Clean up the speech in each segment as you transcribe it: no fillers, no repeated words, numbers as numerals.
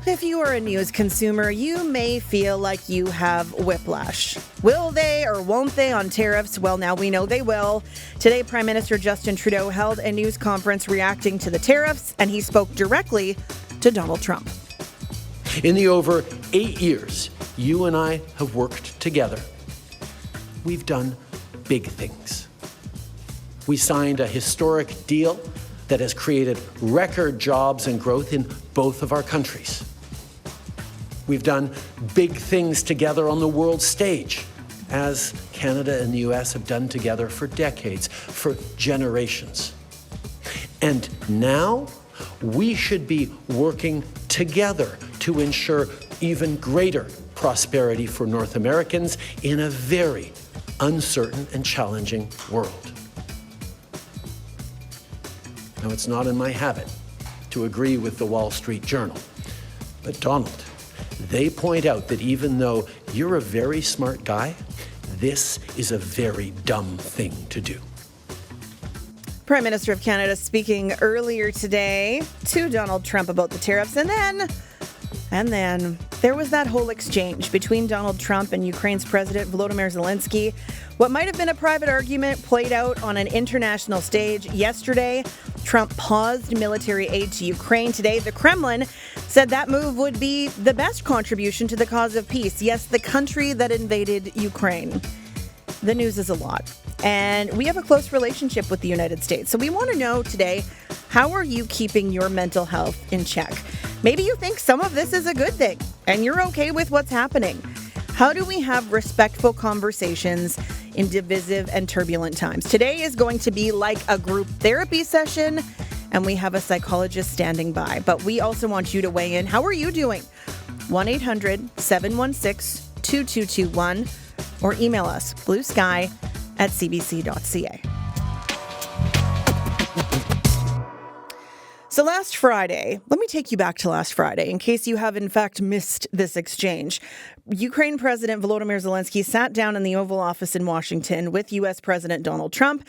If you are a news consumer, you may feel like you have whiplash. Will they or won't they on tariffs? Well, now we know they will. Today, Prime Minister Justin Trudeau held a news conference reacting to the tariffs, and he spoke directly to Donald Trump. In the over 8 years you and I have worked together, we've done big things. We signed a historic deal that has created record jobs and growth in both of our countries. We've done big things together on the world stage, as Canada and the U.S. have done together for decades, for generations. And now we should be working together to ensure even greater prosperity for North Americans in a very uncertain and challenging world. Now, it's not in my habit to agree with the Wall Street Journal, but Donald, they point out that even though you're a very smart guy, this is a very dumb thing to do. Prime Minister of Canada speaking earlier today to Donald Trump about the tariffs, and then there was that whole exchange between Donald Trump and Ukraine's President Volodymyr Zelensky. What might have been a private argument played out on an international stage yesterday. Trump paused military aid to Ukraine. Today, the Kremlin said that move would be the best contribution to the cause of peace. Yes, the country that invaded Ukraine. The news is a lot. And we have a close relationship with the United States. So we want to know today, how are you keeping your mental health in check? Maybe you think some of this is a good thing and you're okay with what's happening. How do we have respectful conversations in divisive and turbulent times? Today is going to be like a group therapy session, and we have a psychologist standing by. But we also want you to weigh in. How are you doing? 1-800-716-2221 or email us bluesky@cbc.ca. So last Friday, let me take you back to last Friday in case you have in fact missed this exchange. Ukraine President Volodymyr Zelensky sat down in the Oval Office in Washington with U.S. President Donald Trump.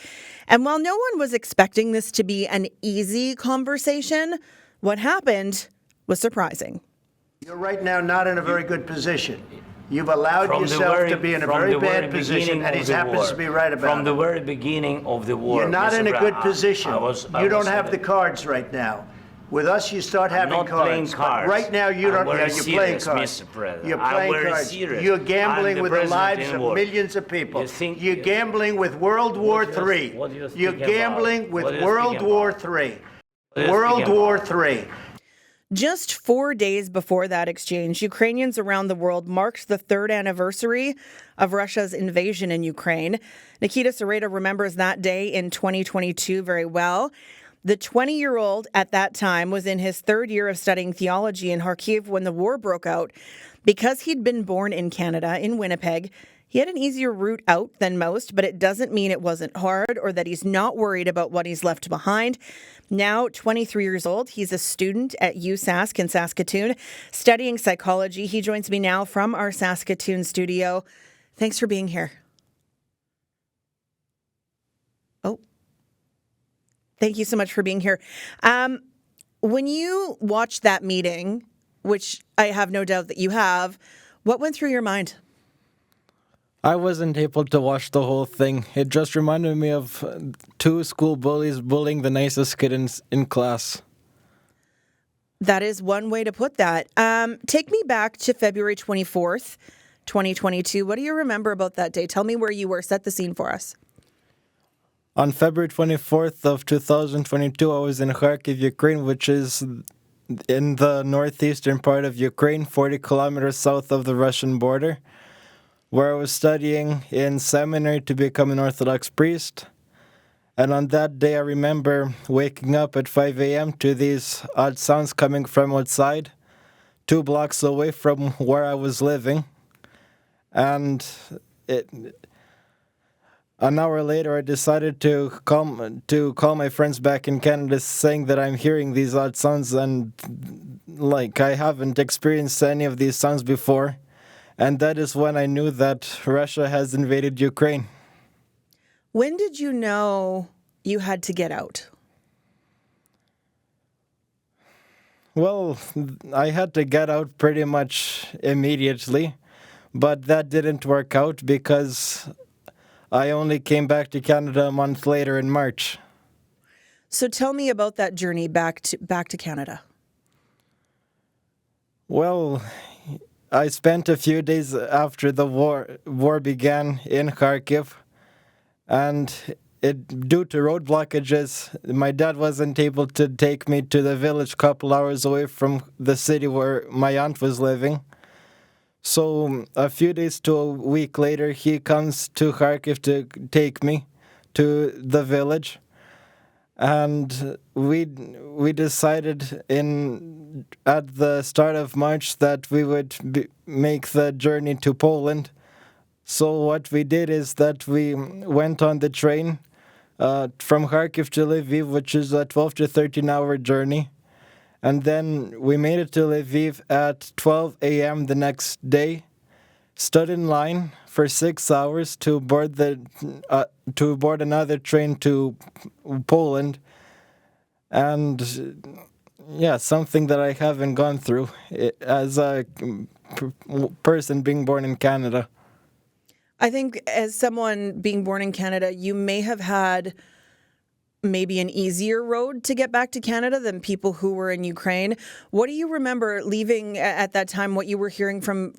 And while no one was expecting this to be an easy conversation, what happened was surprising. You're right now not in a very good position. You've allowed yourself to be in a very bad position, and he happens to be right about it. From the very beginning of the war. You're not in a good position. You don't have the cards right now. With us, you start having cards. Playing cards. But right now, you don't. You're playing cards. You're playing cards. You're gambling with the lives of millions of people. You're gambling with World War III. You're gambling with World War III. World War III. Just 4 days before that exchange, Ukrainians around the world marked the third anniversary of Russia's invasion in Ukraine. Nikita Sereda remembers that day in 2022 very well. The 20-year-old at that time was in his third year of studying theology in Kharkiv when the war broke out. Because he'd been born in Canada, in Winnipeg, he had an easier route out than most, but it doesn't mean it wasn't hard or that he's not worried about what he's left behind. Now, 23 years old, he's a student at USask in Saskatoon, studying psychology. He joins me now from our Saskatoon studio. Thanks for being here. Oh, thank you so much for being here. When you watched that meeting, which I have no doubt that you have, what went through your mind? I wasn't able to watch the whole thing. It just reminded me of two school bullies bullying the nicest kid in class. That is one way to put that. Take me back to February 24th, 2022. What do you remember about that day? Tell me where you were. Set the scene for us. On February 24th of 2022, I was in Kharkiv, Ukraine, which is in the northeastern part of Ukraine, 40 kilometers south of the Russian border, where I was studying in seminary to become an Orthodox priest. And on that day, I remember waking up at 5 a.m. to these odd sounds coming from outside, 2 blocks away from where I was living. And an hour later, I decided to call my friends back in Canada, saying that I'm hearing these odd sounds and I haven't experienced any of these sounds before. And that is when I knew that Russia has invaded Ukraine. When did you know you had to get out? Well, I had to get out pretty much immediately, but that didn't work out because I only came back to Canada a month later in March. So tell me about that journey back to Canada. Well, I spent a few days after the war began in Kharkiv, and due to road blockages, my dad wasn't able to take me to the village a couple hours away from the city where my aunt was living. So a few days to a week later, he comes to Kharkiv to take me to the village. And we decided at the start of March that we would make the journey to Poland. So what we did is that we went on the train from Kharkiv to Lviv, which is a 12 to 13-hour journey. And then we made it to Lviv at 12 a.m. the next day, stood in line for 6 hours to board another train to Poland. And yeah, something that I haven't gone through as a person being born in Canada. I think as someone being born in Canada, you may have had maybe an easier road to get back to Canada than people who were in Ukraine. What do you remember leaving at that time, what you were hearing from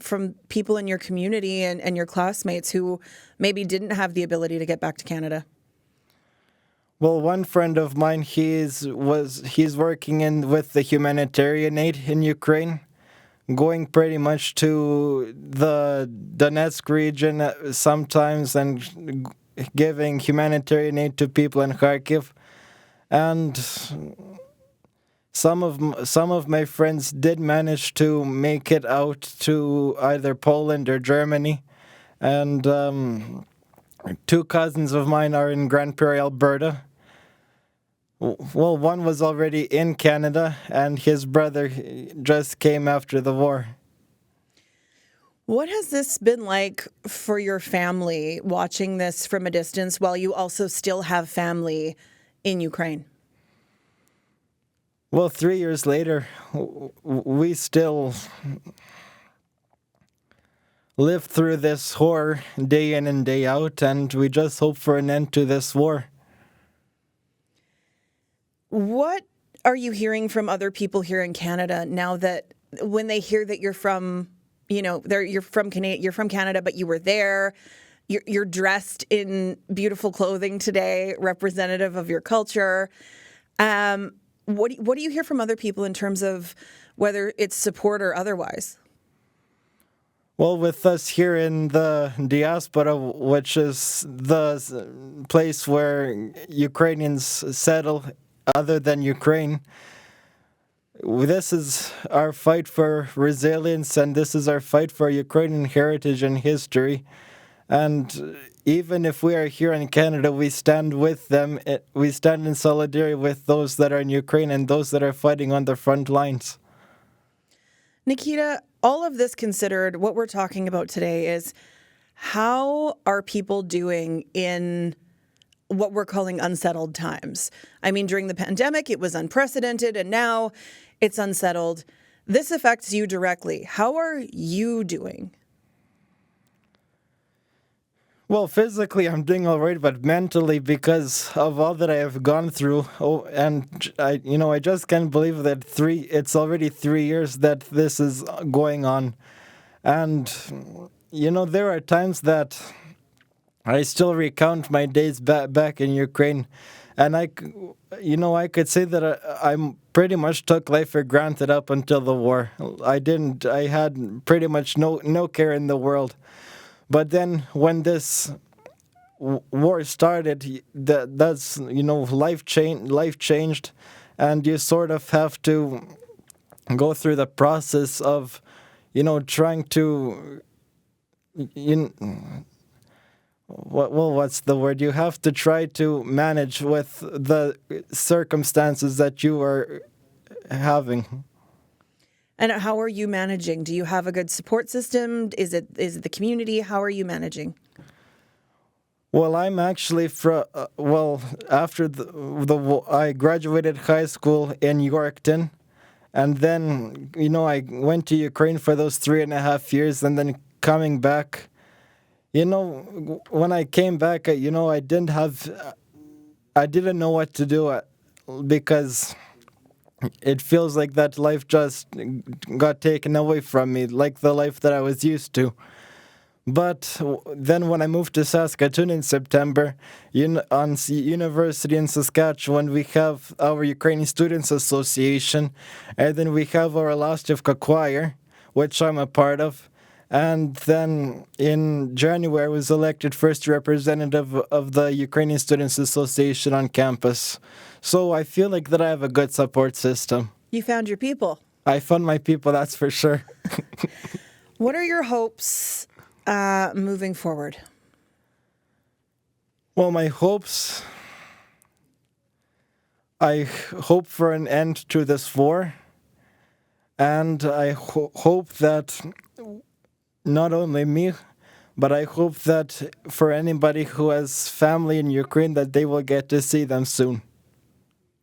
people in your community and your classmates who maybe didn't have the ability to get back to Canada? Well, one friend of mine, he's working with the humanitarian aid in Ukraine, going pretty much to the Donetsk region sometimes and giving humanitarian aid to people in Kharkiv. And some of my friends did manage to make it out to either Poland or Germany. And two cousins of mine are in Grand Prairie, Alberta. Well, one was already in Canada, and his brother just came after the war. What has this been like for your family, watching this from a distance while you also still have family in Ukraine? Well, 3 years later, we still live through this horror day in and day out, and we just hope for an end to this war. What are you hearing from other people here in Canada now that when they hear that you're from Canada, but you were there, you're dressed in beautiful clothing today, representative of your culture. What do you hear from other people in terms of whether it's support or otherwise? Well, with us here in the diaspora, which is the place where Ukrainians settle other than Ukraine, this is our fight for resilience, and this is our fight for Ukrainian heritage and history. And even if we are here in Canada, we stand with them. We stand in solidarity with those that are in Ukraine and those that are fighting on the front lines. Nikita, all of this considered, what we're talking about today is how are people doing in what we're calling unsettled times? I mean, during the pandemic, it was unprecedented, and now it's unsettled. This affects you directly. How are you doing? Well, physically, I'm doing all right, but mentally, because of all that I have gone through, I just can't believe that it's already 3 years that this is going on. And, there are times that I still recount my days back in Ukraine, and I could say that I pretty much took life for granted up until the war. I had pretty much no care in the world. But then when this war started, that's life changed, and you sort of have to go through the process of trying to what's the word? You have to try to manage with the circumstances that you are having. And how are you managing? Do you have a good support system? Is it the community? How are you managing? Well, I'm actually after I graduated high school in Yorkton, And then, I went to Ukraine for those 3.5 years, and then coming back, when I came back, I didn't know what to do because it feels like that life just got taken away from me, like the life that I was used to. But then when I moved to Saskatoon in September, on university in Saskatchewan, we have our Ukrainian Students Association, and then we have our Lastivka choir, which I'm a part of. And then in January, I was elected first representative of the Ukrainian Students Association on campus. So I feel like that I have a good support system. You found your people. I found my people, that's for sure. What are your hopes moving forward? Well, my hopes, I hope for an end to this war. And I hope that not only me, but I hope that for anybody who has family in Ukraine, that they will get to see them soon.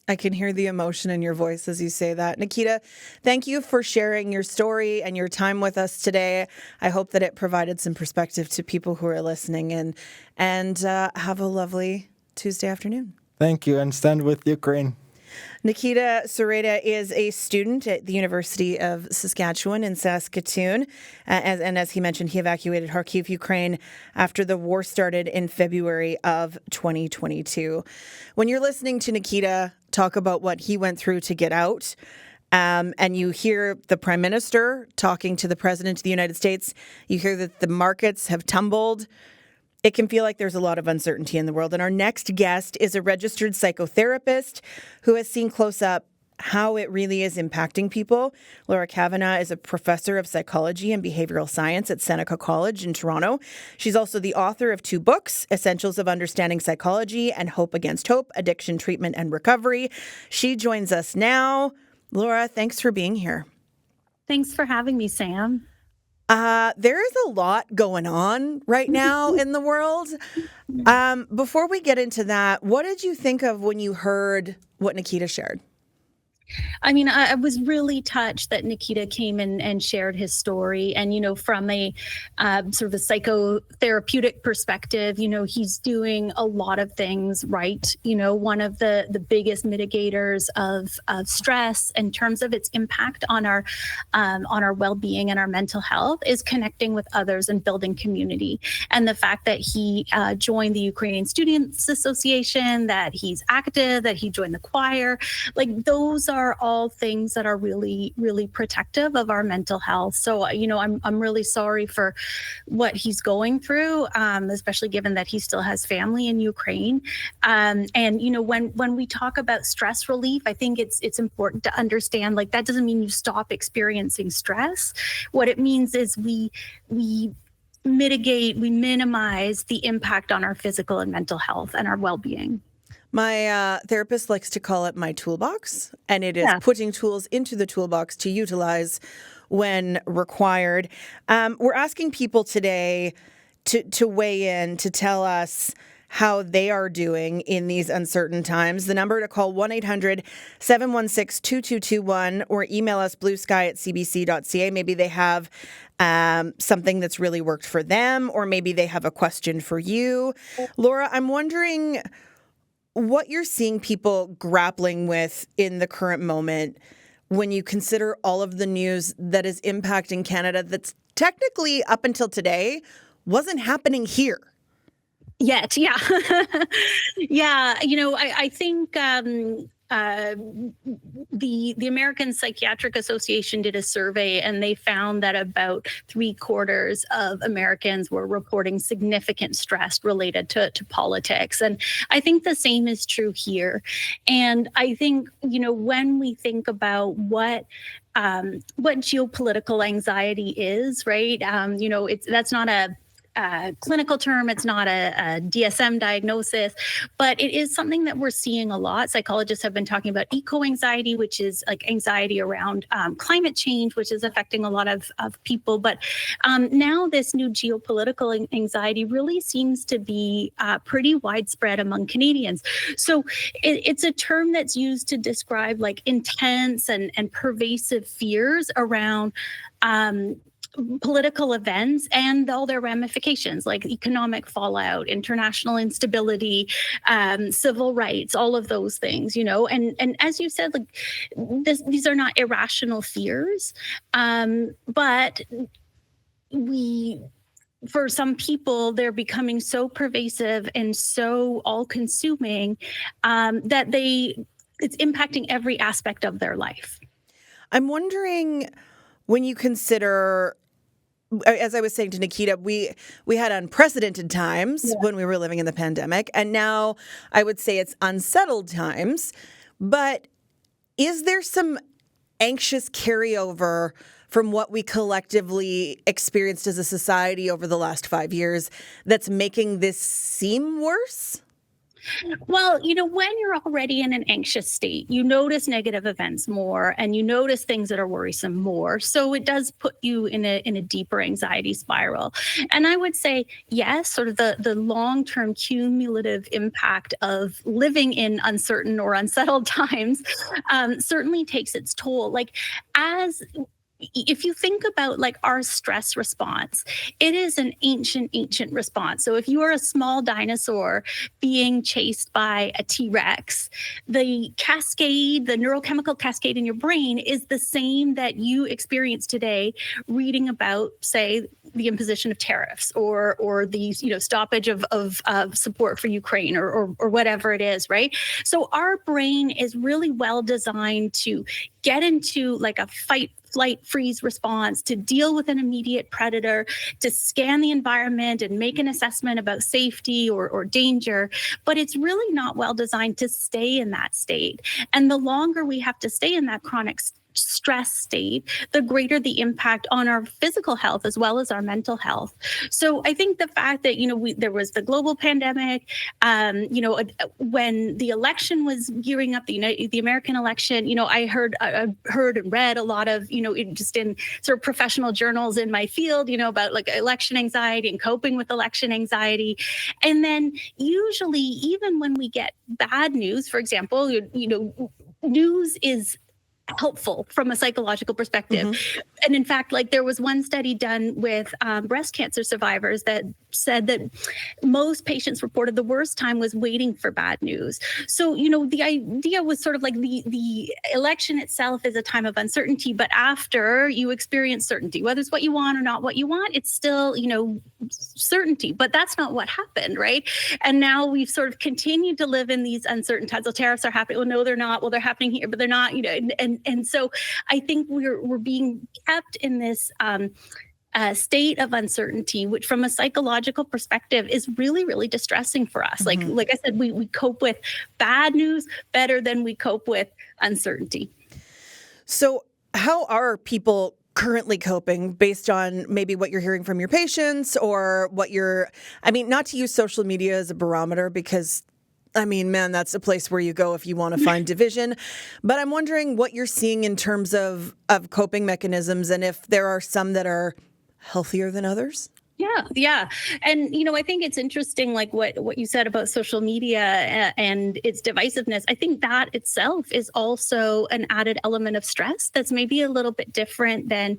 I can hear the emotion in your voice as you say that. Nikita, thank you for sharing your story and your time with us today. I hope that it provided some perspective to people who are listening in. And have a lovely Tuesday afternoon. Thank you, and stand with Ukraine. Nikita Sereda is a student at the University of Saskatchewan in Saskatoon. As he mentioned, he evacuated Kharkiv, Ukraine after the war started in February of 2022. When you're listening to Nikita talk about what he went through to get out, and you hear the Prime Minister talking to the President of the United States, you hear that the markets have tumbled. It can feel like there's a lot of uncertainty in the world. And our next guest is a registered psychotherapist who has seen close up how it really is impacting people. Laura Kavanagh is a professor of psychology and behavioral science at Seneca College in Toronto. She's also the author of 2 books, Essentials of Understanding Psychology and Hope Against Hope, Addiction Treatment and Recovery. She joins us now. Laura, thanks for being here. Thanks for having me, Sam. There is a lot going on right now in the world. Before we get into that, what did you think of when you heard what Nikita shared? I mean, I was really touched that Nikita came in and shared his story. And, from a sort of a psychotherapeutic perspective, he's doing a lot of things right. One of the biggest mitigators of stress in terms of its impact on our well-being and our mental health is connecting with others and building community. And the fact that he joined the Ukrainian Students Association, that he's active, that he joined the choir, like those are all things that are really, really protective of our mental health. So, I'm really sorry for what he's going through, especially given that he still has family in Ukraine. And, when we talk about stress relief, I think it's important to understand, like, that doesn't mean you stop experiencing stress. What it means is we mitigate, we minimize the impact on our physical and mental health and our well-being. My therapist likes to call it my toolbox, and it is putting tools into the toolbox to utilize when required. We're asking people today to weigh in, to tell us how they are doing in these uncertain times. The number to call, 1-800-716-2221, or email us bluesky@cbc.ca. Maybe they have something that's really worked for them, or maybe they have a question for you. Laura, I'm wondering what you're seeing people grappling with in the current moment when you consider all of the news that is impacting Canada that's technically, up until today, wasn't happening here. Yet, yeah. Yeah, I think the American Psychiatric Association did a survey, and they found that about 3/4 of Americans were reporting significant stress related to politics. And I think the same is true here. And I think, when we think about what geopolitical anxiety is, right? That's not a clinical term. It's not a DSM diagnosis, but it is something that we're seeing a lot. Psychologists have been talking about eco-anxiety, which is like anxiety around climate change, which is affecting a lot of people. But now this new geopolitical anxiety really seems to be pretty widespread among Canadians. So it's a term that's used to describe like intense and pervasive fears around political events and all their ramifications, like economic fallout, international instability, civil rights, all of those things, and as you said, like these are not irrational fears, but for some people, they're becoming so pervasive and so all-consuming that it's impacting every aspect of their life. I'm wondering, when you consider, as I was saying to Nikita, we had unprecedented times when we were living in the pandemic, and now I would say it's unsettled times. But is there some anxious carryover from what we collectively experienced as a society over the last 5 years that's making this seem worse? Well, when you're already in an anxious state, you notice negative events more and you notice things that are worrisome more. So it does put you in a deeper anxiety spiral. And I would say, yes, sort of the long-term cumulative impact of living in uncertain or unsettled times certainly takes its toll. Like, if you think about like our stress response, it is an ancient response. So if you are a small dinosaur being chased by a T-Rex, the neurochemical cascade in your brain is the same that you experience today reading about, say, the imposition of tariffs or the stoppage of support for Ukraine or whatever it is, right? So our brain is really well designed to get into like a fight, flight, freeze response, to deal with an immediate predator, to scan the environment and make an assessment about safety or danger. But it's really not well designed to stay in that state. And the longer we have to stay in that chronic stress state, the greater the impact on our physical health as well as our mental health. So I think the fact that, there was the global pandemic, when the election was gearing up, the American election, I heard and read a lot of, just in sort of professional journals in my field, about like election anxiety and coping with election anxiety. And then usually, even when we get bad news, for example, news is helpful from a psychological perspective. Mm-hmm. And in fact, like there was one study done with breast cancer survivors that said that most patients reported the worst time was waiting for bad news. So, the idea was sort of like the election itself is a time of uncertainty, but after you experience certainty, whether it's what you want or not what you want, it's still, certainty. But that's not what happened, right? And now we've sort of continued to live in these uncertain times. Well, tariffs are happening. Well, no, they're not. Well, they're happening here, but they're not, and so I think we're being kept in this state of uncertainty, which from a psychological perspective is really, really distressing for us. Mm-hmm. Like I said, we cope with bad news better than we cope with uncertainty. So how are people currently coping based on maybe what you're hearing from your patients or not to use social media as a barometer because that's a place where you go if you want to find division. But I'm wondering what you're seeing in terms of coping mechanisms and if there are some that are healthier than others. Yeah. And, I think it's interesting, like what you said about social media and its divisiveness. I think that itself is also an added element of stress that's maybe a little bit different than,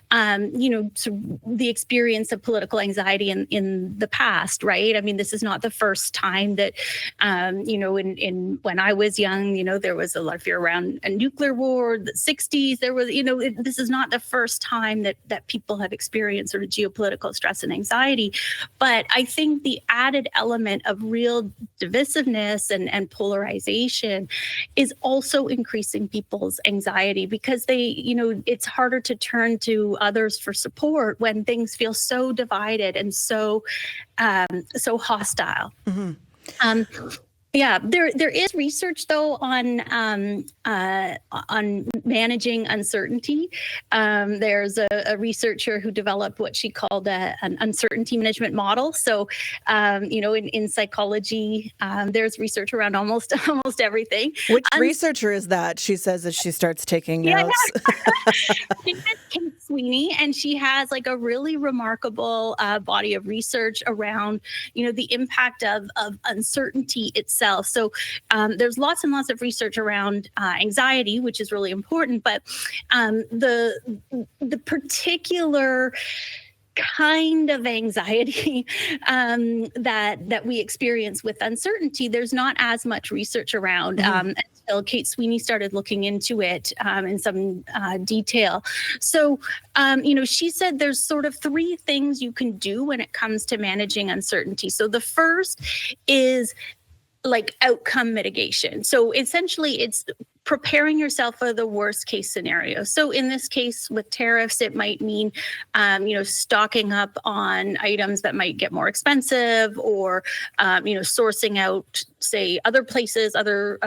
the experience of political anxiety in the past, right? I mean, this is not the first time that, in when I was young, there was a lot of fear around a nuclear war, the 60s, there was, this is not the first time that people have experienced sort of geopolitical stress and anxiety. But I think the added element of real divisiveness and polarization is also increasing people's anxiety because it's harder to turn to others for support when things feel so divided and so hostile. Mm-hmm. Yeah, there is research though on managing uncertainty. There's a researcher who developed what she called an uncertainty management model. So, in psychology, there's research around almost everything. Which researcher is that? She says as she starts taking notes. Kate Sweeney, and she has like a really remarkable body of research around, the impact of uncertainty itself. So there's lots and lots of research around anxiety, which is really important, but the particular kind of anxiety that we experience with uncertainty, there's not as much research around until Kate Sweeney started looking into it in some detail. So, she said there's sort of three things you can do when it comes to managing uncertainty. So the first is like outcome mitigation. So essentially it's preparing yourself for the worst case scenario. So in this case with tariffs, it might mean, stocking up on items that might get more expensive, or, sourcing out, say, other places, other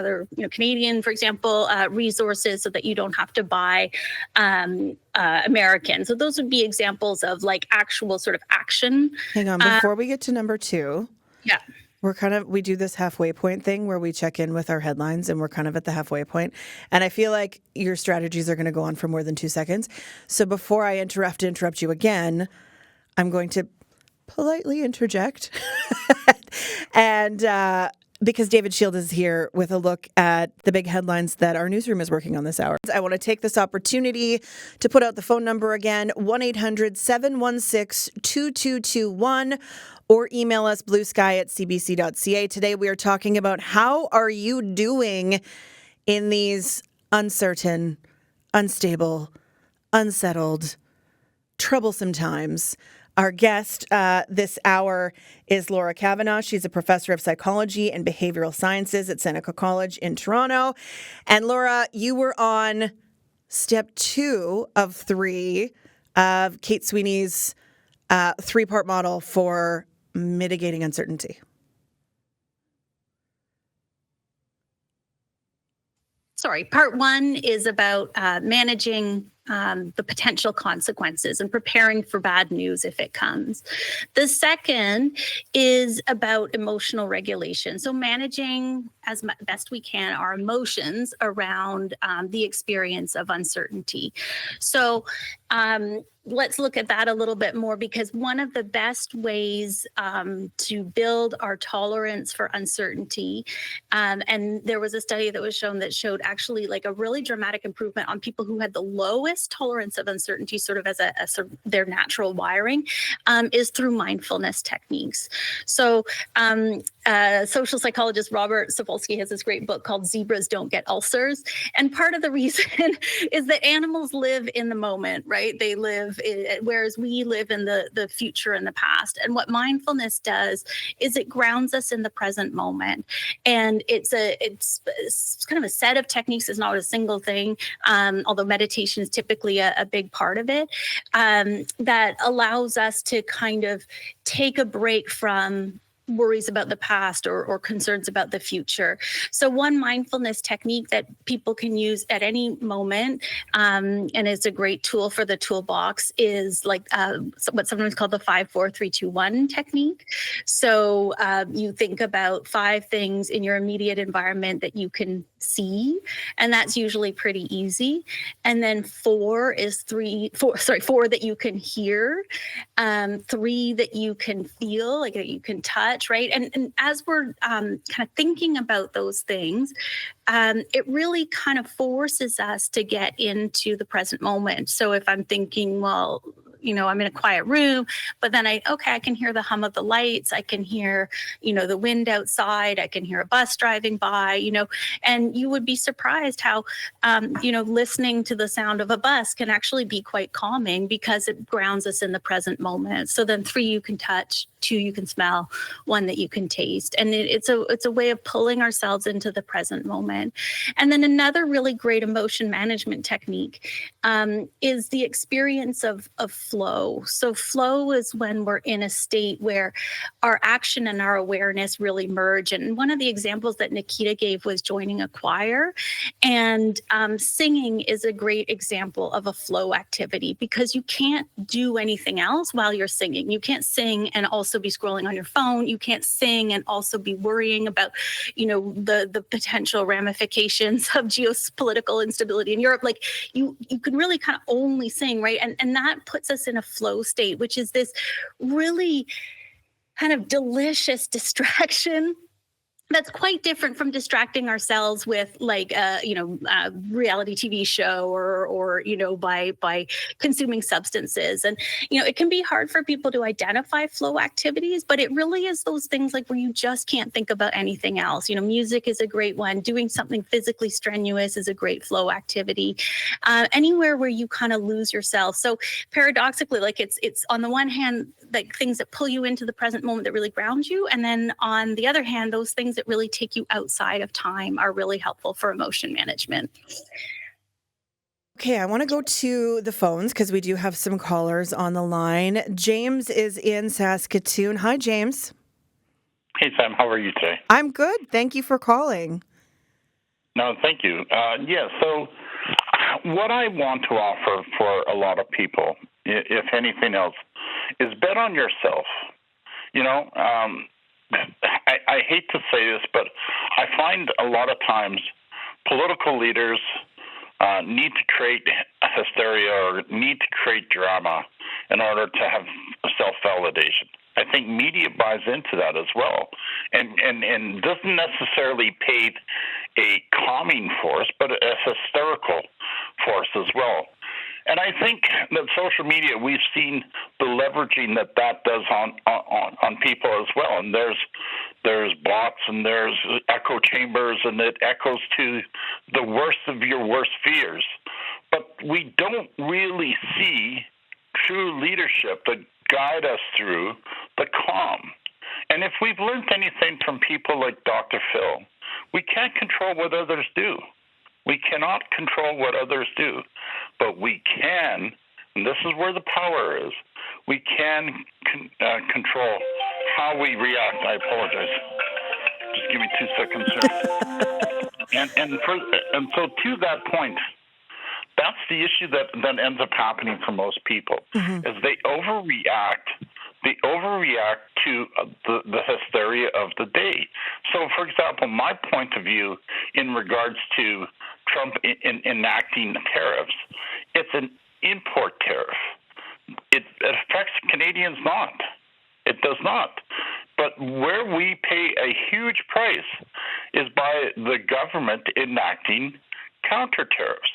Canadian, for example, resources, so that you don't have to buy American. So those would be examples of like actual sort of action. Hang on, before we get to number two. Yeah. We do this halfway point thing where we check in with our headlines and we're kind of at the halfway point. And I feel like your strategies are going to go on for more than 2 seconds. So before I interrupt you again, I'm going to politely interject. And because David Shield is here with a look at the big headlines that our newsroom is working on this hour. I want to take this opportunity to put out the phone number again, 1-800-716-2221, or email us bluesky@cbc.ca. Today we are talking about how are you doing in these uncertain, unstable, unsettled, troublesome times. Our guest this hour is Laura Kavanagh. She's a professor of psychology and behavioral sciences at Seneca College in Toronto. And Laura, you were on step 2 of 3 of Kate Sweeney's 3-part model for mitigating uncertainty. Sorry, part 1 is about managing the potential consequences and preparing for bad news if it comes. The second is about emotional regulation. So managing as best we can our emotions around the experience of uncertainty. So let's look at that a little bit more, because one of the best ways to build our tolerance for uncertainty, and there was a study that was shown that showed actually like a really dramatic improvement on people who had the lowest tolerance of uncertainty, sort of as their natural wiring, is through mindfulness techniques. So social psychologist Robert Sapolsky has this great book called Zebras Don't Get Ulcers. And part of the reason is that animals live in the moment, right? They live, whereas we live in the future and the past. And what mindfulness does is it grounds us in the present moment. And it's kind of a set of techniques. It's not a single thing, although meditation is typically a big part of it, that allows us to kind of take a break from worries about the past or concerns about the future. So one mindfulness technique that people can use at any moment, and it's a great tool for the toolbox, is like what's sometimes called the 5-4-3-2-1 technique. So you think about 5 things in your immediate environment that you can see, and that's usually pretty easy. And then 4 that you can hear, 3 that you can feel, like that you can touch, right? And as we're kind of thinking about those things, it really kind of forces us to get into the present moment. So if I'm thinking, well, I'm in a quiet room, but then I can hear the hum of the lights. I can hear, the wind outside. I can hear a bus driving by, and you would be surprised how, listening to the sound of a bus can actually be quite calming because it grounds us in the present moment. So then 3, you can touch. two you can smell, one that you can taste. And it's a way of pulling ourselves into the present moment. And then another really great emotion management technique is the experience of flow. So flow is when we're in a state where our action and our awareness really merge. And one of the examples that Nikita gave was joining a choir. And singing is a great example of a flow activity, because you can't do anything else while you're singing. You can't sing and also be scrolling on your phone. You can't sing and also be worrying about, the potential ramifications of geopolitical instability in Europe. Like you could really kind of only sing, right? And that puts us in a flow state, which is this really kind of delicious distraction that's quite different from distracting ourselves with like a reality TV show or by consuming substances. And it can be hard for people to identify flow activities, but it really is those things like where you just can't think about anything else. Music is a great one. Doing something physically strenuous is a great flow activity. Anywhere where you kind of lose yourself. So paradoxically, like it's on the one hand, like things that pull you into the present moment that really ground you, and then on the other hand, those things that really take you outside of time are really helpful for emotion management. Okay, I want to go to the phones because we do have some callers on the line. James is in Saskatoon. Hi, James. Hey, Sam. How are you today? I'm good. Thank you for calling. No, thank you. So what I want to offer for a lot of people, if anything else, is bet on yourself. I hate to say this, but I find a lot of times political leaders need to create hysteria or need to create drama in order to have self-validation. I think media buys into that as well, and doesn't necessarily paint a calming force, but a hysterical force as well. And I think that social media, we've seen the leveraging that does on people as well. And there's bots and there's echo chambers, and it echoes to the worst of your worst fears. But we don't really see true leadership that guide us through the calm. And if we've learned anything from people like Dr. Phil, we can't control what others do. We cannot control what others do, but we can, and this is where the power is, we can control how we react. I apologize. Just give me 2 seconds here. and so to that point, that's the issue that ends up happening for most people, is they overreact. They overreact to the hysteria of the day. So, for example, my point of view in regards to Trump enacting tariffs, it's an import tariff. It affects Canadians not. It does not. But where we pay a huge price is by the government enacting counter tariffs.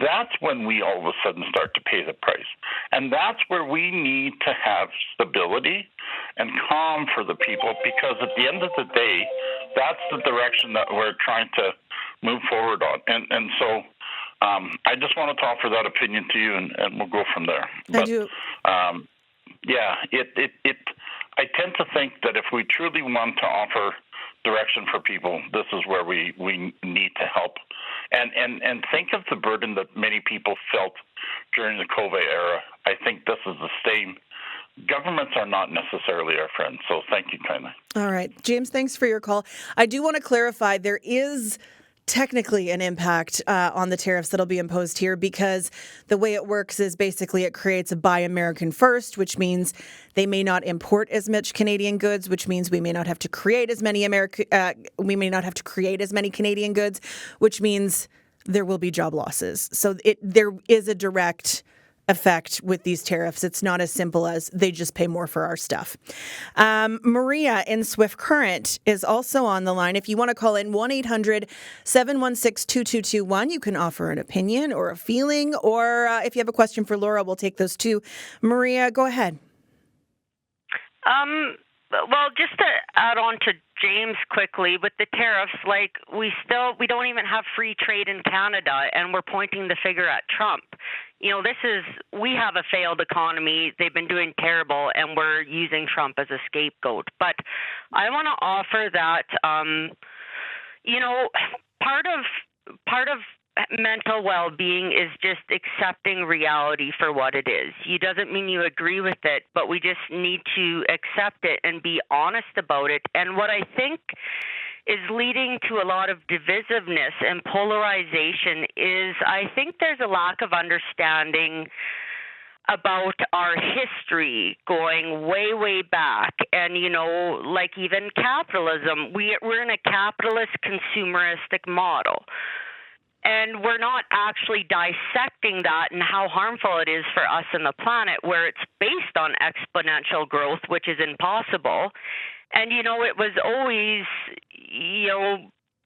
That's when we all of a sudden start to pay the price. And that's where we need to have stability and calm for the people, because at the end of the day, that's the direction that we're trying to move forward on. And so I just wanted to offer that opinion to you, and we'll go from there. I do. I tend to think that if we truly want to offer direction for people, this is where we need to help. And think of the burden that many people felt during the COVID era. I think this is the same. Governments are not necessarily our friends. So thank you kindly. All right. James, thanks for your call. I do want to clarify, there is technically an impact on the tariffs that'll be imposed here, because the way it works is basically it creates a Buy American First, which means they may not import as much Canadian goods, which means we may not have to create as many Canadian goods, which means there will be job losses. So there is a direct effect with these tariffs. It's not as simple as they just pay more for our stuff. Maria in Swift Current is also on the line. If you want to call in 1-800-716-2221, you can offer an opinion or a feeling, or if you have a question for Laura, we'll take those too. Maria, go ahead. Well, just to add on to James quickly, with the tariffs, like we don't even have free trade in Canada, and we're pointing the finger at Trump. we have a failed economy. They've been doing terrible, and we're using Trump as a scapegoat. But I want to offer that, part of mental well-being is just accepting reality for what it is. It doesn't mean you agree with it, but we just need to accept it and be honest about it. And what I think is leading to a lot of divisiveness and polarization is I think there's a lack of understanding about our history going way, way back. And, like even capitalism, we're in a capitalist consumeristic model. And we're not actually dissecting that and how harmful it is for us and the planet, where it's based on exponential growth, which is impossible. And, it was always,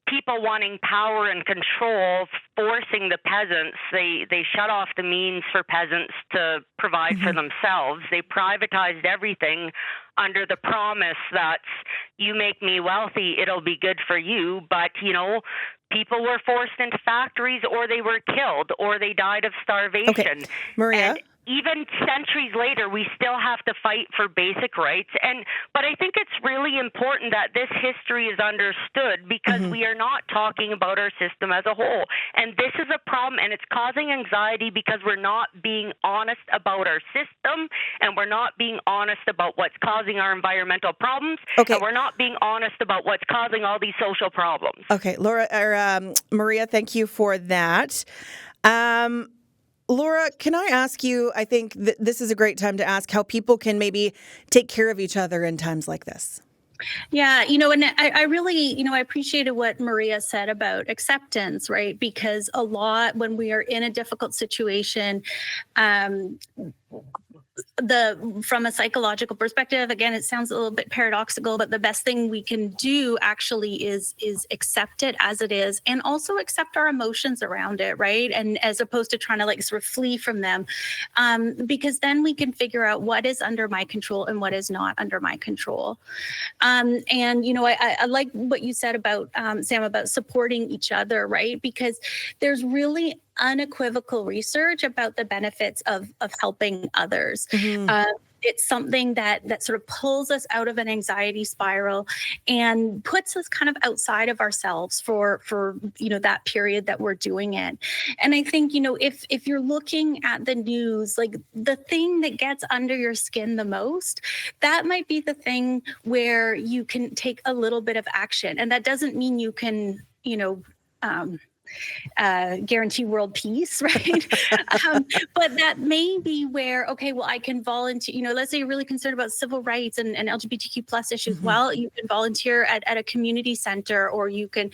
people wanting power and control, forcing the peasants. They shut off the means for peasants to provide for themselves. They privatized everything under the promise that you make me wealthy, it'll be good for you. But, people were forced into factories, or they were killed, or they died of starvation. Okay. Maria? And even centuries later, we still have to fight for basic rights. But I think it's really important that this history is understood, because we are not talking about our system as a whole. And this is a problem, and it's causing anxiety because we're not being honest about our system, and we're not being honest about what's causing our environmental problems, and we're not being honest about what's causing all these social problems. Okay, Maria, thank you for that. Laura, can I ask you, I think this is a great time to ask how people can maybe take care of each other in times like this. Yeah, and I really, I appreciated what Maria said about acceptance, right? Because a lot, when we are in a difficult situation, from a psychological perspective, again, it sounds a little bit paradoxical, but the best thing we can do actually is accept it as it is, and also accept our emotions around it, right? And as opposed to trying to sort of flee from them, because then we can figure out what is under my control and what is not under my control. And I like what you said about Sam, about supporting each other, right? Because there's really unequivocal research about the benefits of helping others. It's something that sort of pulls us out of an anxiety spiral and puts us kind of outside of ourselves for that period that we're doing it. And I think, if you're looking at the news, like the thing that gets under your skin the most, that might be the thing where you can take a little bit of action. And that doesn't mean you can, guarantee world peace, right? But that may be where, I can volunteer, let's say you're really concerned about civil rights and LGBTQ plus issues. Well, you can volunteer at a community center, or you can,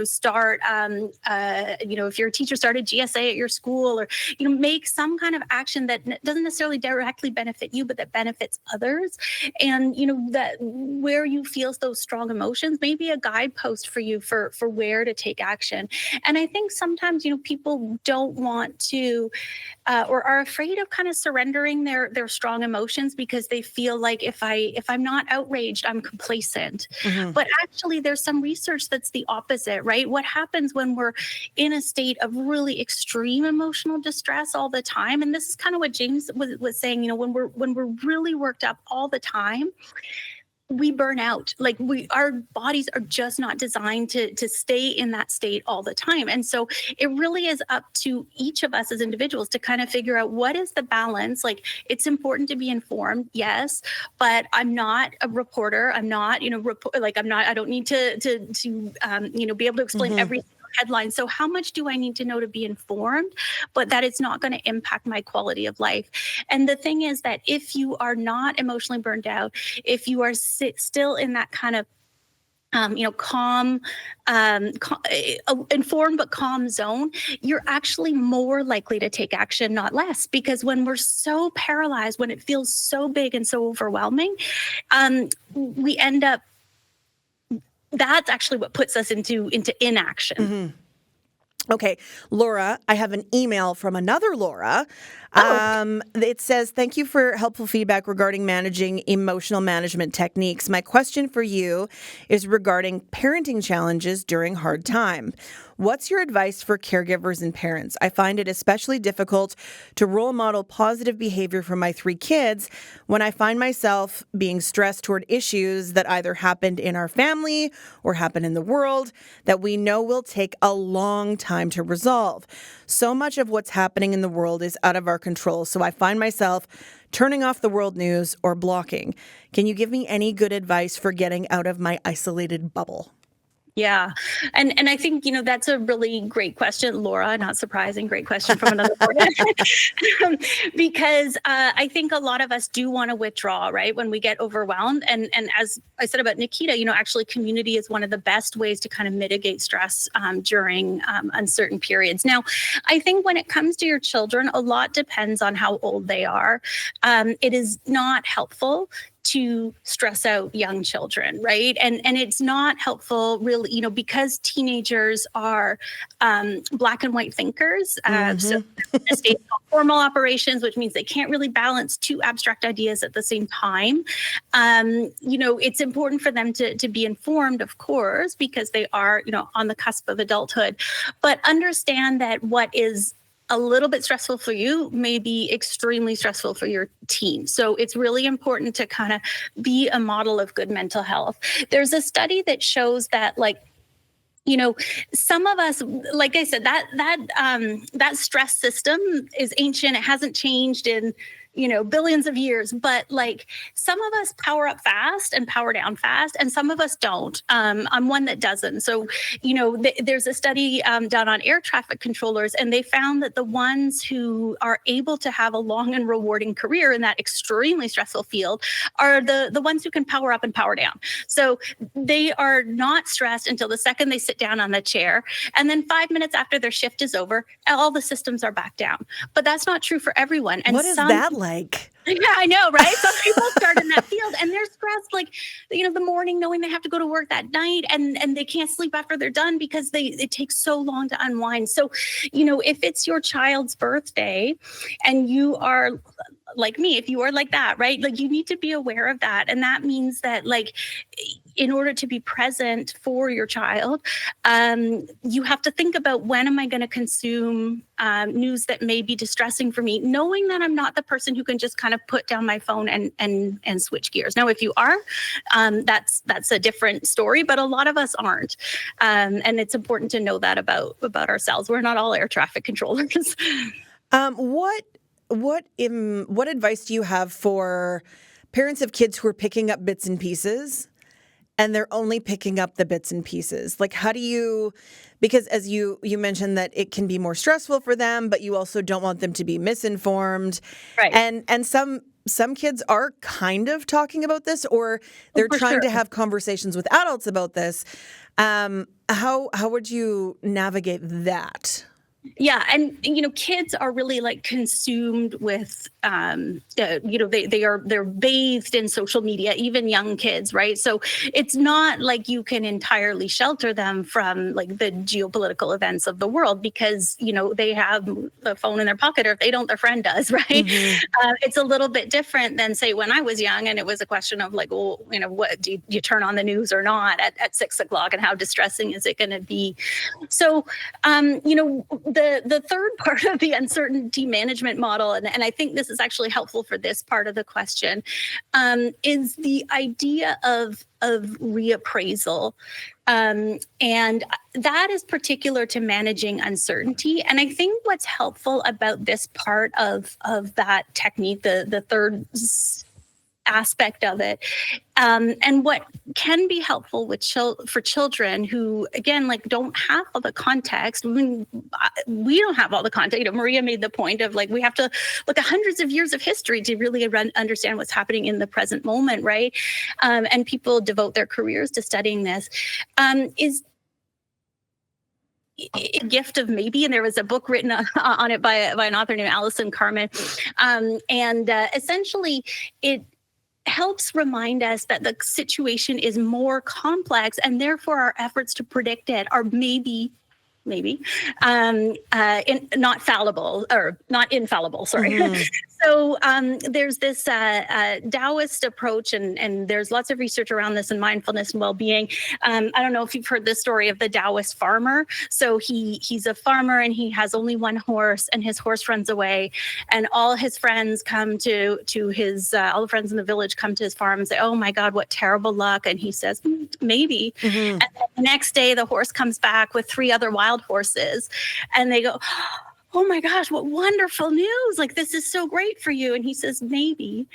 start, if you're a teacher, start a GSA at your school, or, make some kind of action that doesn't necessarily directly benefit you, but that benefits others. And, that where you feel those strong emotions, maybe a guidepost for you for where to take action. And I think sometimes, people don't want to or are afraid of kind of surrendering their strong emotions, because they feel like if I'm not outraged, I'm complacent. But actually, there's some research that's the opposite, right? What happens when we're in a state of really extreme emotional distress all the time? And this is kind of what James was saying, when we're really worked up all the time, we burn out. Our bodies are just not designed to stay in that state all the time. And so it really is up to each of us as individuals to kind of figure out what is the balance. It's important to be informed, yes, but I'm not a reporter. I'm not, I don't need to be able to explain every headline. So how much do I need to know to be informed, but that it's not going to impact my quality of life? And the thing is that if you are not emotionally burned out, if you are still in that kind of calm, informed but calm zone, you're actually more likely to take action, not less. Because when we're so paralyzed, when it feels so big and so overwhelming, we end up, that's actually what puts us into inaction. Okay, Laura, I have an email from another Laura It says, thank you for helpful feedback regarding managing emotional management techniques. My question for you is regarding parenting challenges during hard time. What's your advice for caregivers and parents? I find it especially difficult to role model positive behavior for my 3 kids when I find myself being stressed toward issues that either happened in our family or happen in the world that we know will take a long time to resolve. So much of what's happening in the world is out of our control, so I find myself turning off the world news or blocking. Can you give me any good advice for getting out of my isolated bubble? Yeah. And I think, that's a really great question, Laura, not surprising, great question from another person. Because I think a lot of us do want to withdraw, right, when we get overwhelmed. And as I said about Nikita, actually community is one of the best ways to kind of mitigate stress during uncertain periods. Now, I think when it comes to your children, a lot depends on how old they are. It is not helpful to stress out young children, right? And it's not helpful really, because teenagers are black and white thinkers. So a state of formal operations, which means they can't really balance 2 abstract ideas at the same time. It's important for them to be informed, of course, because they are, on the cusp of adulthood, but understand that what is a little bit stressful for you may be extremely stressful for your teen. So it's really important to kind of be a model of good mental health. There's a study that shows that, some of us, like I said, that stress system is ancient. It hasn't changed in billions of years, but some of us power up fast and power down fast, and some of us don't. I'm one that doesn't. So, there's a study done on air traffic controllers, and they found that the ones who are able to have a long and rewarding career in that extremely stressful field are the ones who can power up and power down. So they are not stressed until the second they sit down on the chair. And then 5 minutes after their shift is over, all the systems are back down. But that's not true for everyone. And what is that like? Yeah, I know, right? Some people start in that field and they're stressed, the morning knowing they have to go to work that night and they can't sleep after they're done because it takes so long to unwind. So, if it's your child's birthday and you are like me, if you are like that, right? You need to be aware of that. And that means that in order to be present for your child, you have to think about, when am I going to consume news that may be distressing for me, knowing that I'm not the person who can just kind of put down my phone and switch gears. Now, if you are, that's a different story, but a lot of us aren't. And it's important to know that about ourselves. We're not all air traffic controllers. What advice do you have for parents of kids who are picking up bits and pieces and they're only picking up the bits and pieces? How do you, because as you mentioned that it can be more stressful for them, but you also don't want them to be misinformed. Right. And some kids are kind of talking about this, or they're trying to have conversations with adults about this. How would you navigate that? Yeah. And, kids are really consumed with, they're bathed in social media, even young kids, right? So it's not like you can entirely shelter them from the geopolitical events of the world because, they have a phone in their pocket, or if they don't, their friend does, right? Mm-hmm. It's a little bit different than, say, when I was young and it was a question of what do you turn on the news or not at 6 o'clock, and how distressing is it going to be? So, the third part of the uncertainty management model, and I think this is actually helpful for this part of the question, is the idea of reappraisal. And that is particular to managing uncertainty. And I think what's helpful about this part of that technique, the third aspect of it, and what can be helpful with for children who, again, don't have all the context. We don't have all the context. Maria made the point of we have to look at hundreds of years of history to really understand what's happening in the present moment, right? And people devote their careers to studying this. Is a gift of maybe, and there was a book written on it by an author named Alison Carmen, and essentially it helps remind us that the situation is more complex, and therefore our efforts to predict it are maybe maybe, not fallible or not infallible, sorry. Mm-hmm. So there's this Taoist approach, and there's lots of research around this in mindfulness and well-being. I don't know if you've heard the story of the Taoist farmer. So he's a farmer, and he has only one horse, and his horse runs away, and all his friends come to his all the friends in the village come to his farm and say, "Oh my God, what terrible luck!" And he says, "Maybe." Mm-hmm. And then the next day, the horse comes back with 3 other wild horses, and they go, "Oh my gosh, what wonderful news. Like, this is so great for you." And he says, "Maybe."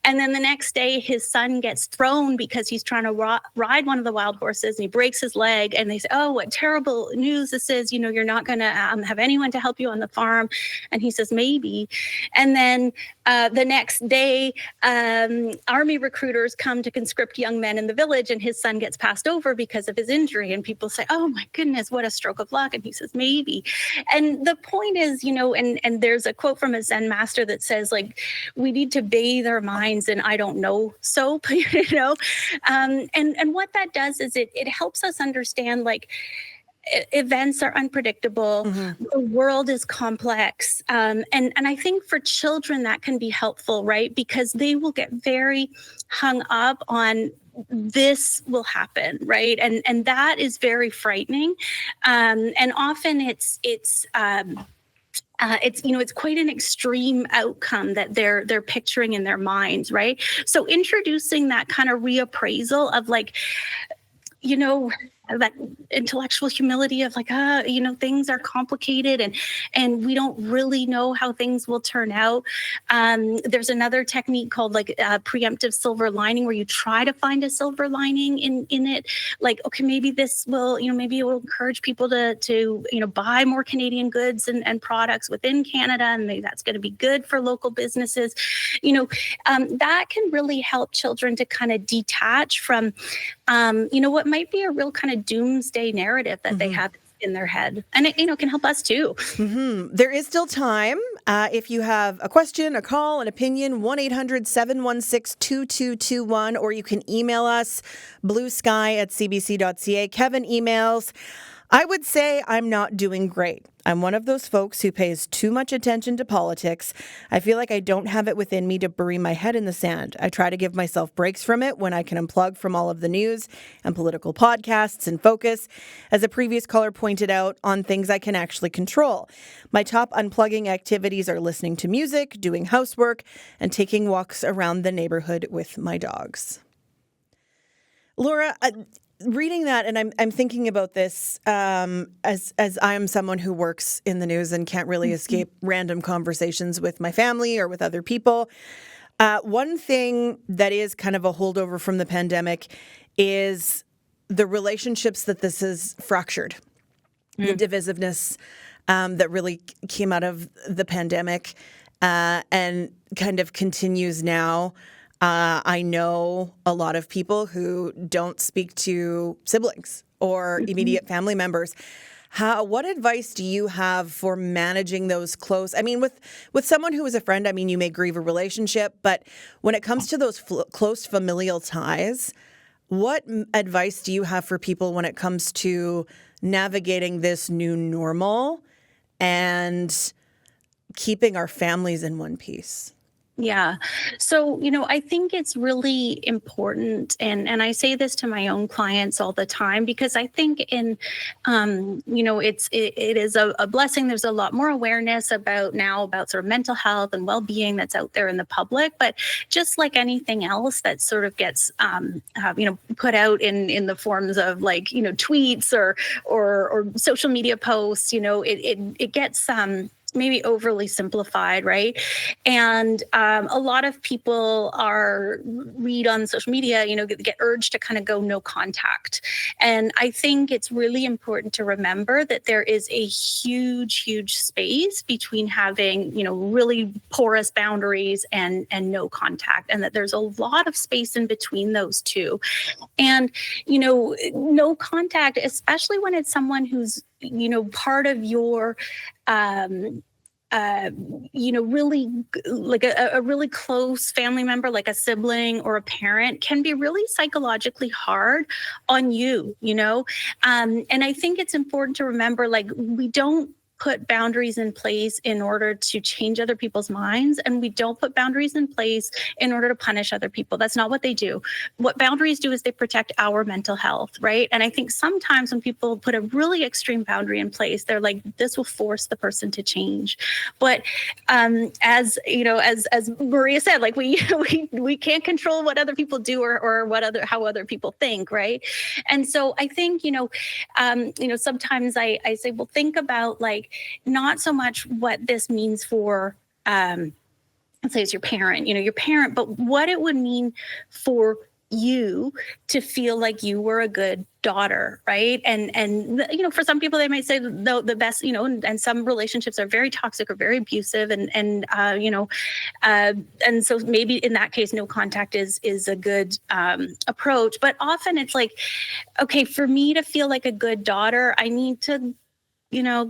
And then the next day, his son gets thrown because he's trying to ride one of the wild horses, and he breaks his leg. And they say, "Oh, what terrible news this is. You're not going to have anyone to help you on the farm." And he says, "Maybe." And then the next day, army recruiters come to conscript young men in the village, and his son gets passed over because of his injury. And people say, "Oh my goodness, what a stroke of luck." And he says, "Maybe." And the point is, and there's a quote from a Zen master that says, like, we need to bathe our minds in I don't know soap, and what that does is it helps us understand, like, events are unpredictable. Mm-hmm. The world is complex. And I think for children that can be helpful, right? Because they will get very hung up on this will happen, right? And that is very frightening. And often it's quite an extreme outcome that they're picturing in their minds, right? So introducing that kind of reappraisal of, like, that intellectual humility of, like, things are complicated and we don't really know how things will turn out. There's another technique called, like, preemptive silver lining, where you try to find a silver lining in it. Like, okay, maybe this will, maybe it will encourage people to buy more Canadian goods and products within Canada, and maybe that's going to be good for local businesses. That can really help children to kind of detach from, what might be a real kind of doomsday narrative that they have in their head. And it, can help us too. Mm-hmm. There is still time. If you have a question, a call, an opinion, 1-800-716-2221, or you can email us, bluesky@cbc.ca. Kevin emails, "I would say I'm not doing great. I'm one of those folks who pays too much attention to politics. I feel like I don't have it within me to bury my head in the sand. I try to give myself breaks from it when I can unplug from all of the news and political podcasts and focus, as a previous caller pointed out, on things I can actually control. My top unplugging activities are listening to music, doing housework, and taking walks around the neighborhood with my dogs." Laura, reading that, and I'm thinking about this as I'm someone who works in the news and can't really escape random conversations with my family or with other people. One thing that is kind of a holdover from the pandemic is the relationships that this has fractured, the divisiveness that really came out of the pandemic and kind of continues now. I know a lot of people who don't speak to siblings or immediate family members. What advice do you have for managing those close? I mean, with someone who is a friend, I mean, you may grieve a relationship, but when it comes to those close familial ties, what advice do you have for people when it comes to navigating this new normal and keeping our families in one piece? Yeah. So, I think it's really important. And I say this to my own clients all the time, because I think it is a blessing. There's a lot more awareness about sort of mental health and well-being that's out there in the public. But just like anything else that sort of gets, put out in the forms of, like, tweets or social media posts, it gets, maybe overly simplified, right? And a lot of people read on social media, get urged to kind of go no contact. And I think it's really important to remember that there is a huge, huge space between having, really porous boundaries and no contact, and that there's a lot of space in between those two. And, no contact, especially when it's someone who's, part of your really like a really close family member, like a sibling or a parent, can be really psychologically hard on you, and I think it's important to remember, like, we don't put boundaries in place in order to change other people's minds, and we don't put boundaries in place in order to punish other people. That's not what they do. What boundaries do is they protect our mental health, right? And I think sometimes when people put a really extreme boundary in place, they're like, this will force the person to change. But as Maria said, like, we can't control what other people do or how other people think, right? And so I think sometimes I say, well, think about, like, not so much what this means for, let's say it's your parent, but what it would mean for you to feel like you were a good daughter, right? And for some people, they might say the best, and some relationships are very toxic or very abusive, and so maybe in that case, no contact is a good approach. But often it's like, okay, for me to feel like a good daughter, I need to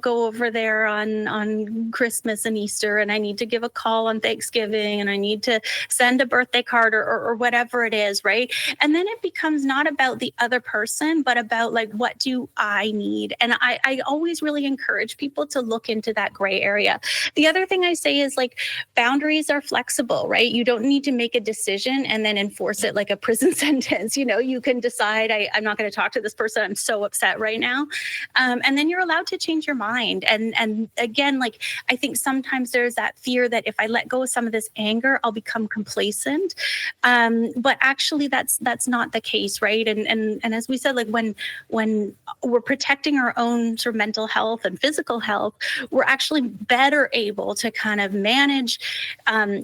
go over there on Christmas and Easter, and I need to give a call on Thanksgiving, and I need to send a birthday card or whatever it is, right? And then it becomes not about the other person, but about, like, what do I need? And I always really encourage people to look into that gray area. The other thing I say is, like, boundaries are flexible, right? You don't need to make a decision and then enforce it like a prison sentence. You can decide, I'm not going to talk to this person. I'm so upset right now. And then you're allowed to change your mind. And again, like, I think sometimes there's that fear that if I let go of some of this anger, I'll become complacent. But actually that's not the case, right? And as we said, like, when we're protecting our own sort of mental health and physical health, we're actually better able to kind of manage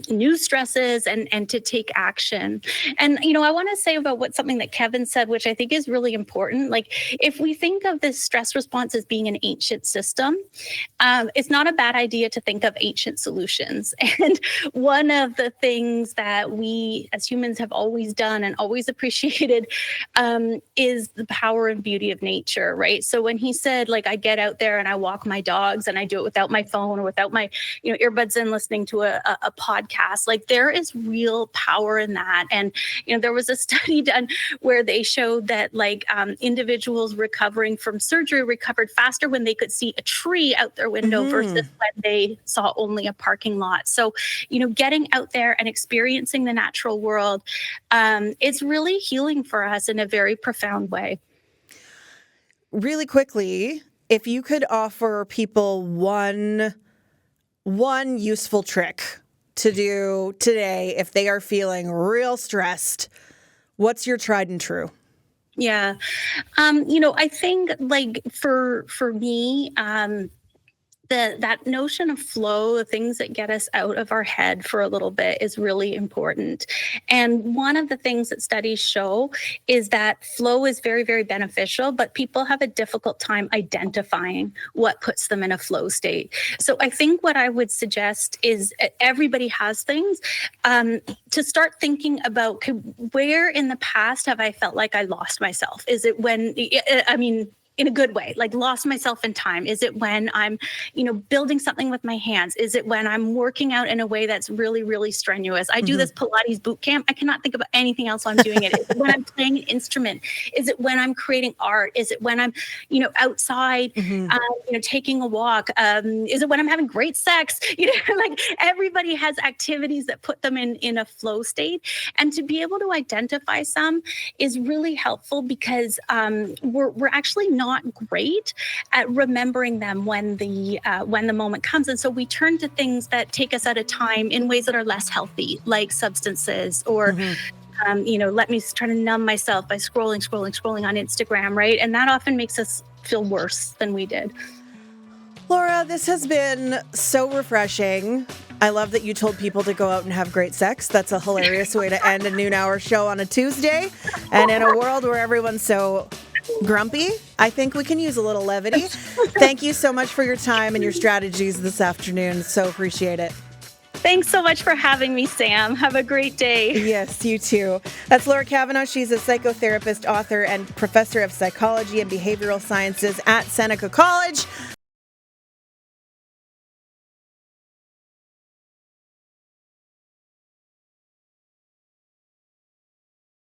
new stresses and to take action. And, I want to say about something that Kevin said, which I think is really important. Like, if we think of this stress response as being an ancient system, it's not a bad idea to think of ancient solutions. And one of the things that we as humans have always done and always appreciated is the power and beauty of nature, right? So when he said, like, I get out there and I walk my dogs and I do it without my phone or without my earbuds in, listening to a podcast, like, there is real power in that. And there was a study done where they showed that, like, individuals recovering from surgery recovered faster when they could see a tree out their window versus when they saw only a parking lot. So, getting out there and experiencing the natural world, it's really healing for us in a very profound way. Really quickly, if you could offer people one useful trick to do today if they are feeling real stressed, what's your tried and true? Yeah. I think, like, for me, that notion of flow, the things that get us out of our head for a little bit, is really important. And one of the things that studies show is that flow is very, very beneficial, but people have a difficult time identifying what puts them in a flow state. So I think what I would suggest is, everybody has things, to start thinking about, where in the past have I felt like I lost myself? Is it when, in a good way, like, lost myself in time? Is it when I'm, building something with my hands? Is it when I'm working out in a way that's really, really strenuous? I do this Pilates boot camp. I cannot think about anything else while I'm doing it. Is it when I'm playing an instrument? Is it when I'm creating art? Is it when I'm, outside, taking a walk? Is it when I'm having great sex? Like, everybody has activities that put them in a flow state. And to be able to identify some is really helpful, because we're actually not great at remembering them when the moment comes. And so we turn to things that take us out of time in ways that are less healthy, like substances, or let me try to numb myself by scrolling on Instagram, right? And that often makes us feel worse than we did. Laura, this has been so refreshing. I love that you told people to go out and have great sex. That's a hilarious way to end a noon hour show on a Tuesday. And in a world where everyone's so grumpy, I think we can use a little levity. Thank you so much for your time and your strategies this afternoon. So appreciate it. Thanks so much for having me, Sam. Have a great day. Yes, you too. That's Laura Kavanaugh. She's a psychotherapist, author, and professor of psychology and behavioral sciences at Seneca College.